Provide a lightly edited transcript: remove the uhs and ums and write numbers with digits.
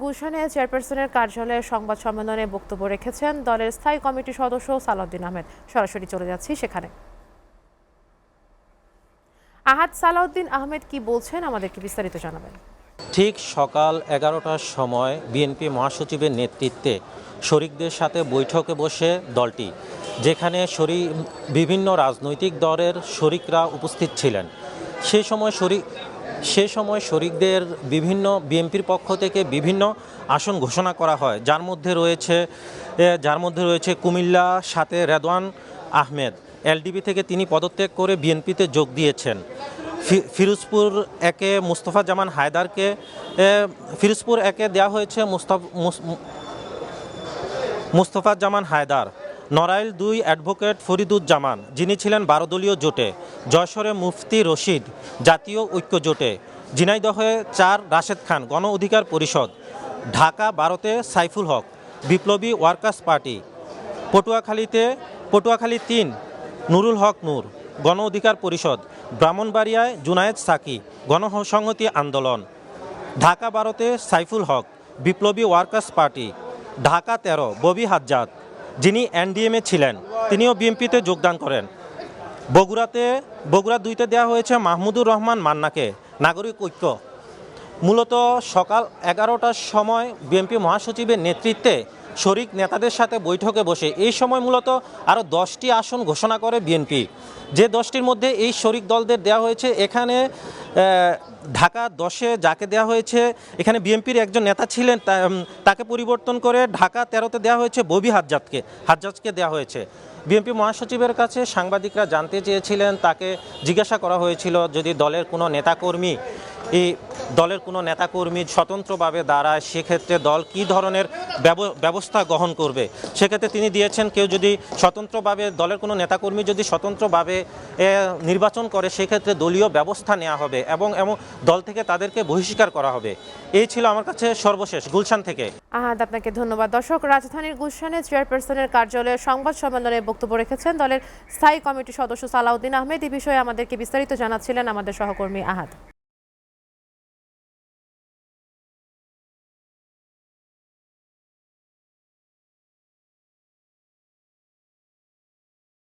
গুলশানে চেয়ারপারসনের কার্যালয়ে সংবাদ সম্মেলনে বক্তব্য রেখেছেন দলের স্থায়ী কমিটির সদস্য সালাউদ্দিন আহমেদ। সরাসরি চলে যাচ্ছি সেখানে। আহাদ, সালাউদ্দিন আহমেদ কি বলছেন আমাদেরকে বিস্তারিত জানাবেন। ঠিক সকাল 11টার সময় বিএনপি মহাসচিবের নেতৃত্বে শরিকদের সাথে বৈঠকে বসে দলটি, যেখানে বিভিন্ন রাজনৈতিক দলের শরিকরা উপস্থিত ছিলেন। সে সময় শরিকদের বিভিন্ন বিএনপির পক্ষ থেকে বিভিন্ন আসন ঘোষণা করা হয়, যার মধ্যে রয়েছে কুমিল্লা সাথে রেদওয়ান আহমেদ। এলডিবি থেকে তিনি পদত্যাগ করে বিএনপিতে যোগ দিয়েছেন। ফিরোজপুর একে মুস্তফা জামান হায়দারকে ফিরোজপুর একে দেওয়া হয়েছে মুস্তফা জামান হায়দার। নড়াইল 2 অ্যাডভোকেট ফরিদুজ্জামান, যিনি ছিলেন 12 দলীয় জোটে। যশোরে মুফতি রশিদ, জাতীয় ঐক্য জোটে। ঝিনাইদহে 4 রাশেদ খান, গণ অধিকার পরিষদ। ঢাকা 12তে সাইফুল হক, বিপ্লবী ওয়ার্কার্স পার্টি। পটুয়াখালী 3 নুরুল হক নূর, গণ অধিকার পরিষদ। ব্রাহ্মণবাড়িয়ায় জুনায়েদ সাকি, গণসংহতি আন্দোলন। ঢাকা 12তে সাইফুল হক, বিপ্লবী ওয়ার্কার্স পার্টি। ঢাকা 13 ববি হাজ্জাদ, যিনি এনডিএমে ছিলেন, তিনিও বিএনপিতে যোগদান করেন। বগুড়া 2তে দেওয়া হয়েছে মাহমুদুর রহমান মান্নাকে, নাগরিক ঐক্য। মূলত সকাল 11টার সময় বিএনপি মহাসচিবের নেতৃত্বে শরিক নেতাদের সাথে বৈঠকে বসে এই সময় মূলত আরও 10টি আসন ঘোষণা করে বিএনপি। যে 10টির মধ্যে এই শরিক দলদের দেওয়া হয়েছে, এখানে ঢাকা 10-এ যাকে দেওয়া হয়েছে, এখানে বিএনপির একজন নেতা ছিলেন, তাকে পরিবর্তন করে ঢাকা 13তে দেওয়া হয়েছে ববি হাজ্জাজকে দেওয়া হয়েছে। বিএনপি মহাসচিবের কাছে সাংবাদিকরা জানতে চেয়েছিলেন, তাকে জিজ্ঞাসা করা হয়েছিল যদি দলের কোনো নেতাকর্মী স্বতন্ত্রভাবে দাঁড়ায়, সেক্ষেত্রে দল কী ধরনের ব্যবস্থা গ্রহণ করবে। সেক্ষেত্রে তিনি দিয়েছেন, দলের কোনো নেতাকর্মী যদি স্বতন্ত্রভাবে নির্বাচন করে, সেক্ষেত্রে দলীয় ব্যবস্থা নেওয়া হবে এবং দল থেকে তাদেরকে বহিষ্কার করা হবে। এই ছিল আমার কাছে সর্বশেষ গুলশান থেকে। আহাদ, আপনাকে ধন্যবাদ। দর্শক, রাজধানীর গুলশানে চেয়ারপারসনের কার্যালয়ে সংবাদ সম্মেলনে বক্তব্য রেখেছেন দলের স্থায়ী কমিটির সদস্য সালাউদ্দিন আহমেদ। এই বিষয়ে আমাদেরকে বিস্তারিত জানাচ্ছিলেন আমাদের সহকর্মী আহাদ।